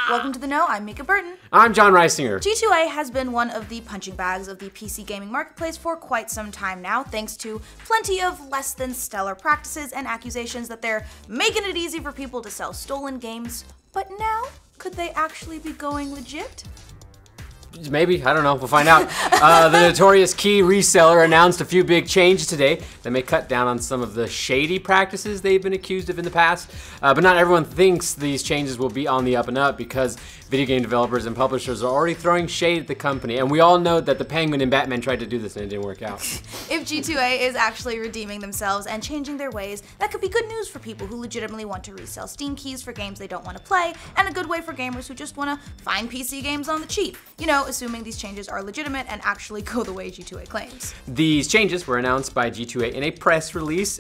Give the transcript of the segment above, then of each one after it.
Welcome to The Know, I'm Mica Burton. I'm John Reisinger. G2A has been one of the punching bags of the PC gaming marketplace for quite some time now, thanks to plenty of less than stellar practices and accusations that they're making it easy for people to sell stolen games. But now, could they actually be going legit? Maybe, I don't know, we'll find out. The notorious key reseller announced a few big changes today that may cut down on some of the shady practices they've been accused of in the past. But not everyone thinks these changes will be on the up and up because video game developers and publishers are already throwing shade at the company. And we all know that the Penguin and Batman tried to do this and it didn't work out. If G2A is actually redeeming themselves and changing their ways, that could be good news for people who legitimately want to resell Steam keys for games they don't want to play, and a good way for gamers who just want to find PC games on the cheap. You know, assuming these changes are legitimate and actually go the way G2A claims. These changes were announced by G2A in a press release,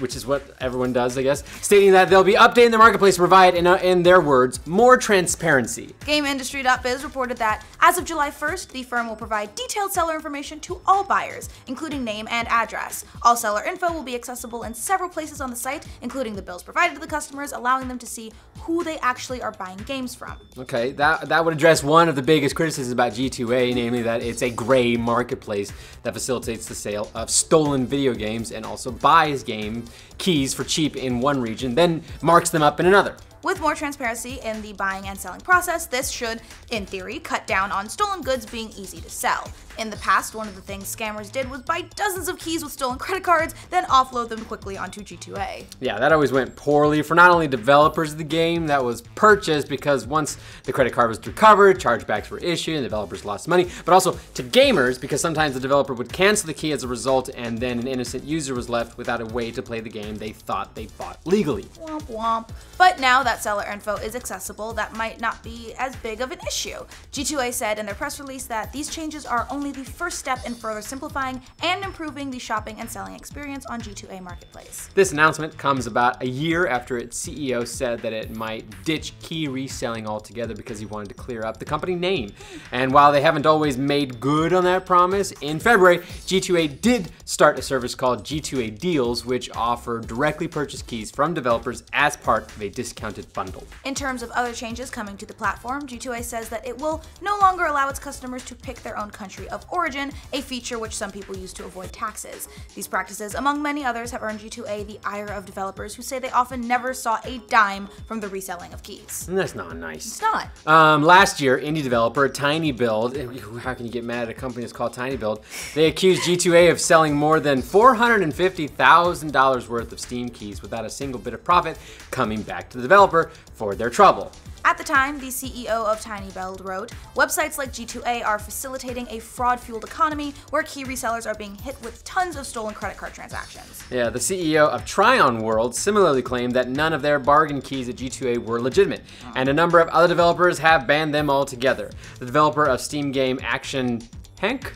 which is what everyone does, I guess, stating that they'll be updating the marketplace to provide, in their words, more transparency. GameIndustry.biz reported that as of July 1st, the firm will provide detailed seller information to all buyers, including name and address. All seller info will be accessible in several places on the site, including the bills provided to the customers, allowing them to see who they actually are buying games from. Okay, that would address one of the biggest criticisms about G2A, namely that it's a gray marketplace that facilitates the sale of stolen video games and also buys game keys for cheap in one region, then marks them up in another. With more transparency in the buying and selling process, this should, in theory, cut down on stolen goods being easy to sell. In the past, one of the things scammers did was buy dozens of keys with stolen credit cards, then offload them quickly onto G2A. Yeah, that always went poorly for not only developers of the game that was purchased, because once the credit card was recovered, chargebacks were issued and developers lost money, but also to gamers, because sometimes the developer would cancel the key as a result and then an innocent user was left without a way to play the game they thought they bought legally. Womp womp. But now that seller info is accessible, that might not be as big of an issue. G2A said in their press release that these changes are only the first step in further simplifying and improving the shopping and selling experience on G2A Marketplace. This announcement comes about a year after its CEO said that it might ditch key reselling altogether because he wanted to clear up the company name. And while they haven't always made good on that promise, in February, G2A did start a service called G2A Deals, which offer directly purchased keys from developers as part of a discounted bundle. In terms of other changes coming to the platform, G2A says that it will no longer allow its customers to pick their own country of origin, a feature which some people use to avoid taxes. These practices, among many others, have earned G2A the ire of developers who say they often never saw a dime from the reselling of keys. And that's not nice. It's not. Last year, indie developer Tiny Build, how can you get mad at a company that's called Tiny Build? They accused G2A of selling more than $450,000 worth of Steam keys without a single bit of profit coming back to the developer for their trouble. At the time, the CEO of Tiny Build wrote, "Websites like G2A are facilitating a fraud-fueled economy where key resellers are being hit with tons of stolen credit card transactions." Yeah, the CEO of Tryon World similarly claimed that none of their bargain keys at G2A were legitimate, and a number of other developers have banned them altogether. The developer of Steam game Action Hank?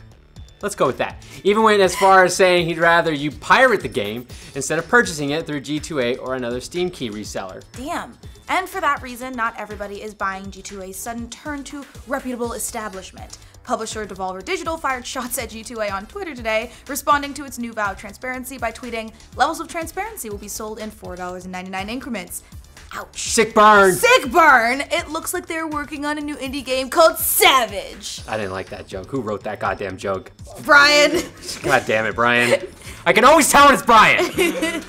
Let's go with that. Even went as far as saying he'd rather you pirate the game instead of purchasing it through G2A or another Steam key reseller. Damn. And for that reason, not everybody is buying G2A's sudden turn to reputable establishment. Publisher Devolver Digital fired shots at G2A on Twitter today, responding to its new vow of transparency by tweeting, "Levels of transparency will be sold in $4.99 increments." Ouch. Sick burn. Sick burn! It looks like they're working on a new indie game called Savage. I didn't like that joke. Who wrote that goddamn joke? Brian. God damn it, Brian. I can always tell when it's Brian.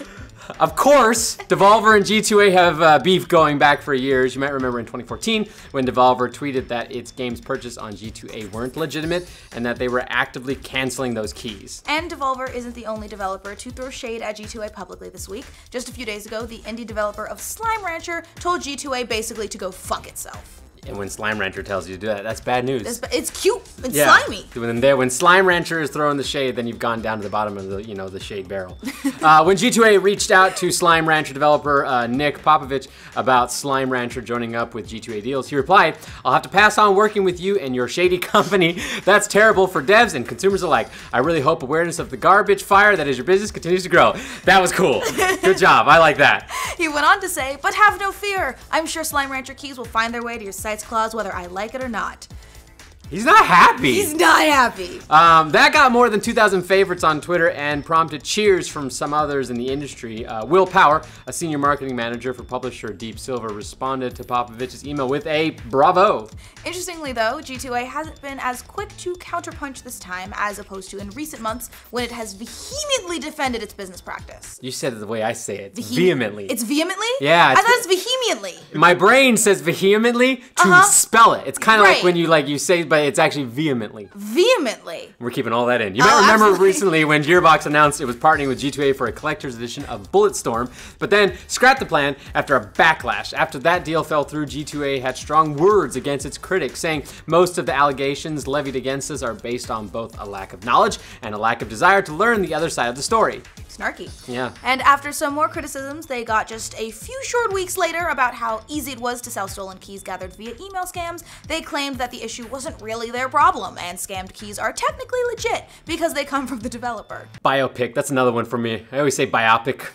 Of course, Devolver and G2A have beef going back for years. You might remember in 2014 when Devolver tweeted that its games purchased on G2A weren't legitimate and that they were actively canceling those keys. And Devolver isn't the only developer to throw shade at G2A publicly this week. Just a few days ago, the indie developer of Slime Rancher told G2A basically to go fuck itself. And when Slime Rancher tells you to do that, that's bad news. It's cute. It's slimy. When Slime Rancher is throwing the shade, then you've gone down to the bottom of the, the shade barrel. When G2A reached out to Slime Rancher developer Nick Popovich about Slime Rancher joining up with G2A Deals, he replied, "I'll have to pass on working with you and your shady company. That's terrible for devs and consumers alike. I really hope awareness of the garbage fire that is your business continues to grow." That was cool. Good job. I like that. He went on to say, "But have no fear. I'm sure Slime Rancher keys will find their way to your site's claws whether I like it or not." He's not happy. He's not happy. That got more than 2,000 favorites on Twitter and prompted cheers from some others in the industry. Will Power, a senior marketing manager for publisher Deep Silver, responded to Popovich's email with a bravo. Interestingly, though, G2A hasn't been as quick to counterpunch this time as opposed to in recent months when it has vehemently defended its business practice. You said it the way I say it. Vehemently. It's vehemently? Yeah. I thought it's vehemently. My brain says vehemently to spell it. It's kind of like when you say, but it's actually vehemently. Vehemently. We're keeping all that in. You might remember recently when Gearbox announced it was partnering with G2A for a collector's edition of Bulletstorm, but then scrapped the plan after a backlash. After that deal fell through, G2A had strong words against its critics, saying most of the allegations levied against us are based on both a lack of knowledge and a lack of desire to learn the other side of the story. Snarky. Yeah. And after some more criticisms, they got just a few short weeks later about how easy it was to sell stolen keys gathered via email scams. They claimed that the issue wasn't really their problem, and scammed keys are technically legit because they come from the developer. Biopic, that's another one for me. I always say biopic.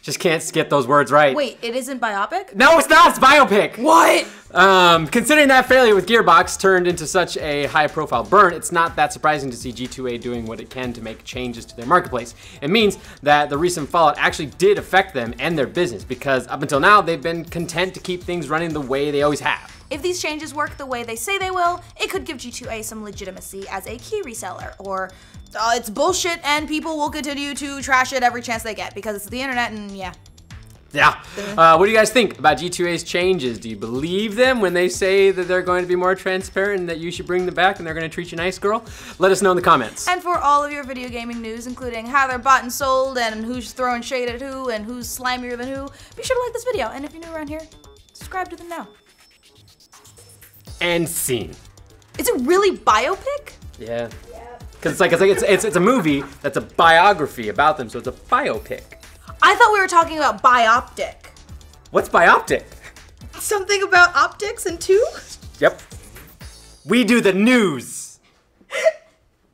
Just can't get those words right. Wait, it isn't biopic? No, it's not. It's biopic. What? Considering that failure with Gearbox turned into such a high-profile burn, it's not that surprising to see G2A doing what it can to make changes to their marketplace. It means that the recent fallout actually did affect them and their business, because up until now, they've been content to keep things running the way they always have. If these changes work the way they say they will, it could give G2A some legitimacy as a key reseller, or it's bullshit and people will continue to trash it every chance they get because it's the internet and yeah. Yeah. What do you guys think about G2A's changes? Do you believe them when they say that they're going to be more transparent and that you should bring them back and they're going to treat you nice, girl? Let us know in the comments. And for all of your video gaming news, including how they're bought and sold and who's throwing shade at who and who's slimier than who, be sure to like this video. And if you're new around here, subscribe to them now. And scene. Is it really biopic? Yeah. Because it's a movie that's a biography about them, so it's a biopic. I thought we were talking about bioptic. What's bioptic? Something about optics and two? Yep. We do the news.